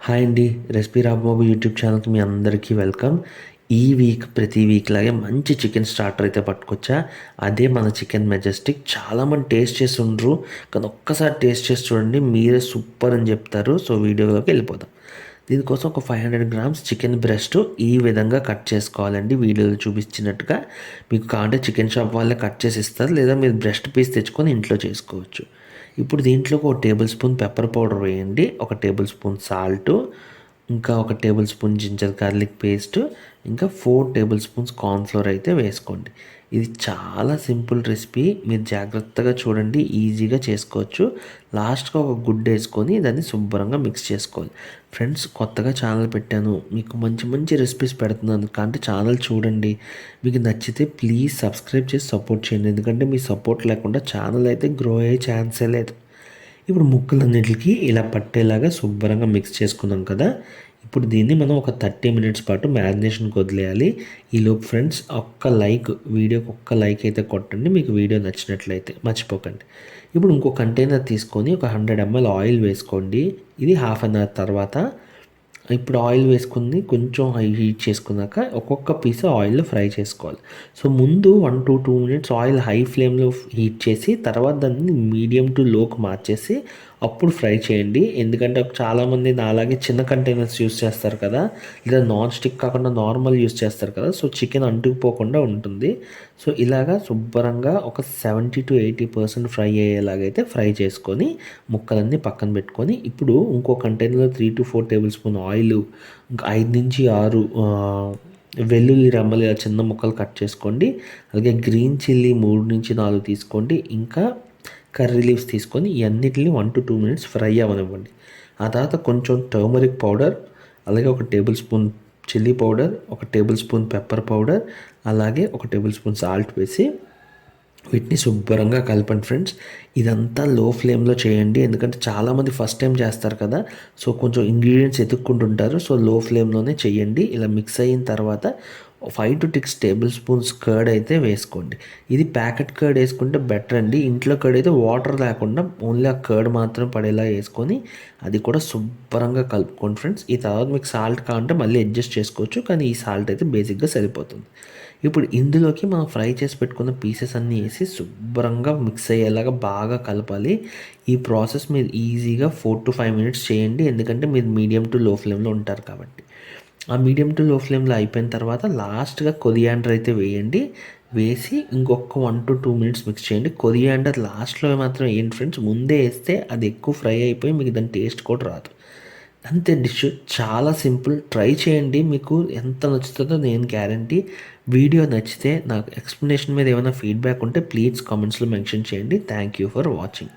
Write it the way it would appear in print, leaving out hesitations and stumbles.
Hi అండి. Recipe Rambabu YouTube ఛానల్కి మీ అందరికీ వెల్కమ్. ఈ వీక్ ప్రతి వీక్ లాగే మంచి చికెన్ స్టార్టర్ అయితే పట్టుకొచ్చా. అదే మన చికెన్ మెజెస్టిక్. చాలామంది టేస్ట్ చేసి ఉండరు, కానీ ఒక్కసారి టేస్ట్ చేసి చూడండి, మీరే సూపర్ అని చెప్తారు. సో వీడియోలోకి వెళ్ళిపోదాం. దీనికోసం ఒక 500 గ్రామ్స్ చికెన్ బ్రెస్ట్ ఈ విధంగా కట్ చేసుకోవాలండి. వీడియోలో చూపించినట్టుగా. మీకు కావాలంటే చికెన్ షాప్ వాళ్ళే కట్ చేసి ఇస్తారు, లేదా మీరు బ్రెస్ట్ పీస్ తెచ్చుకొని ఇంట్లో చేసుకోవచ్చు. ఇప్పుడు దీంట్లోకి ఒక టేబుల్ స్పూన్ పెప్పర్ పౌడర్ వేయండి, ఒక టేబుల్ స్పూన్ సాల్ట్, ఇంకా ఒక tablespoon ginger garlic paste, ఇంకా 4 టేబుల్ స్పూన్స్ కార్న్ఫ్లోర్ అయితే వేసుకోండి. ఇది చాలా సింపుల్ రెసిపీ, మీరు జాగ్రత్తగా చూడండి, ఈజీగా చేసుకోవచ్చు. లాస్ట్గా ఒక గుడ్డు వేసుకొని దాన్ని శుభ్రంగా మిక్స్ చేసుకోవాలి. ఫ్రెండ్స్, కొత్తగా ఛానల్ పెట్టాను, మీకు మంచి మంచి రెసిపీస్ పెడుతున్నాను, కాబట్టి ఛానల్ చూడండి. మీకు నచ్చితే ప్లీజ్ సబ్స్క్రైబ్ చేసి సపోర్ట్ చేయండి, ఎందుకంటే మీ సపోర్ట్ లేకుండా ఛానల్ అయితే గ్రో అయ్యే ఛాన్సే లేదు. ఇప్పుడు ముక్కలన్నిటికి ఇలా పట్టేలాగా శుభ్రంగా మిక్స్ చేసుకున్నాం కదా. ఇప్పుడు దీన్ని మనం ఒక 30 మినిట్స్ పాటు మ్యారినేషన్కి వదిలేయాలి. ఈలోపు ఫ్రెండ్స్, వీడియోకి ఒక్క లైక్ అయితే కొట్టండి, మీకు వీడియో నచ్చినట్లయితే మర్చిపోకండి. ఇప్పుడు ఇంకో కంటైనర్ తీసుకొని ఒక 100 ml ఆయిల్ వేసుకోండి. ఇది హాఫ్ అన్ అవర్ తర్వాత. ఇప్పుడు ఆయిల్ వేసుకుని కొంచెం హీట్ చేసుకున్నాక ఒక్కొక్క పీస్ ఆయిల్లో ఫ్రై చేసుకోవాలి. సో ముందు 1 to 2 మినిట్స్ ఆయిల్ హై ఫ్లేమ్లో హీట్ చేసి తర్వాత దాన్ని మీడియం టు లోకి మార్చేసి అప్పుడు ఫ్రై చేయండి. ఎందుకంటే చాలామంది నాలాగే చిన్న కంటైనర్స్ యూస్ చేస్తారు కదా, లేదా నాన్ స్టిక్ కాకుండా నార్మల్ యూస్ చేస్తారు కదా, సో చికెన్ అంటుకుపోకుండా ఉంటుంది. సో ఇలాగా శుభ్రంగా ఒక 70 to 80% ఫ్రై అయ్యేలాగైతే ఫ్రై చేసుకొని ముక్కలన్నీ పక్కన పెట్టుకొని, ఇప్పుడు ఇంకో కంటైనర్లో 3 to 4 టేబుల్ స్పూన్ ఆయిల్, ఇంకా 5 నుంచి 6 వెల్లుల్లి రెమ్మలు ఇలా చిన్న ముక్కలు కట్ చేసుకోండి. అలాగే గ్రీన్ చిల్లీ 3 నుంచి 4 తీసుకోండి. ఇంకా కర్రీ లీవ్స్ తీసుకొని ఇవన్నిటిని 1 to 2 మినిట్స్ ఫ్రై అవ్వనివ్వండి. ఆ తర్వాత కొంచెం టర్మరిక్ పౌడర్, అలాగే ఒక టేబుల్ స్పూన్ చిల్లీ పౌడర్, ఒక టేబుల్ స్పూన్ పెప్పర్ పౌడర్, అలాగే ఒక టేబుల్ స్పూన్ సాల్ట్ వేసి వీటిని శుభ్రంగా కలపండి ఫ్రెండ్స్. ఇదంతా లో ఫ్లేమ్లో చేయండి, ఎందుకంటే చాలామంది ఫస్ట్ టైం చేస్తారు కదా, సో కొంచెం ఇంగ్రీడియంట్స్ ఎతుక్కుంటుంటారు. సో లో ఫ్లేమ్లోనే చేయండి. ఇలా మిక్స్ అయిన తర్వాత 5 to 6 టేబుల్ స్పూన్స్ కర్డ్ అయితే వేసుకోండి. ఇది ప్యాకెట్ కర్డ్ వేసుకుంటే బెటర్ అండి. ఇంట్లో కర్డ్ అయితే వాటర్ లేకుండా ఓన్లీ ఆ కర్డ్ మాత్రం పడేలా వేసుకొని అది కూడా శుభ్రంగా కలుపుకోండి ఫ్రెండ్స్. ఈ తర్వాత మీకు సాల్ట్ కావాలంటే మళ్ళీ అడ్జస్ట్ చేసుకోవచ్చు, కానీ ఈ సాల్ట్ అయితే బేసిక్గా సరిపోతుంది. ఇప్పుడు ఇందులోకి మనం ఫ్రై చేసి పెట్టుకున్న పీసెస్ అన్నీ వేసి శుభ్రంగా మిక్స్ అయ్యేలాగా బాగా కలపాలి. ఈ ప్రాసెస్ మీరు ఈజీగా 4 to 5 మినిట్స్ చేయండి, ఎందుకంటే మీరు మీడియం టు లో ఫ్లేమ్లో ఉంటారు కాబట్టి. ఆ మీడియం టు లో ఫ్లేమ్లో అయిపోయిన తర్వాత లాస్ట్గా కొరియాండర్ అయితే వేయండి. వేసి ఇంకొక 1 to 2 మినిట్స్ మిక్స్ చేయండి. కొరియాండర్ లాస్ట్లో మాత్రం ఏంటి ఫ్రెండ్స్, ముందే వేస్తే అది ఎక్కువ ఫ్రై అయిపోయి మీకు దాని టేస్ట్ కూడా రాదు. అంతే, డిష్ చాలా సింపుల్. ట్రై చేయండి, మీకు ఎంత నచ్చుతుందో నేను గ్యారంటీ. వీడియో నచ్చితే నాకు ఎక్స్ప్లెనేషన్ మీద ఏమైనా ఫీడ్బ్యాక్ ఉంటే ప్లీజ్ కామెంట్స్లో మెన్షన్ చేయండి. Thank you for watching.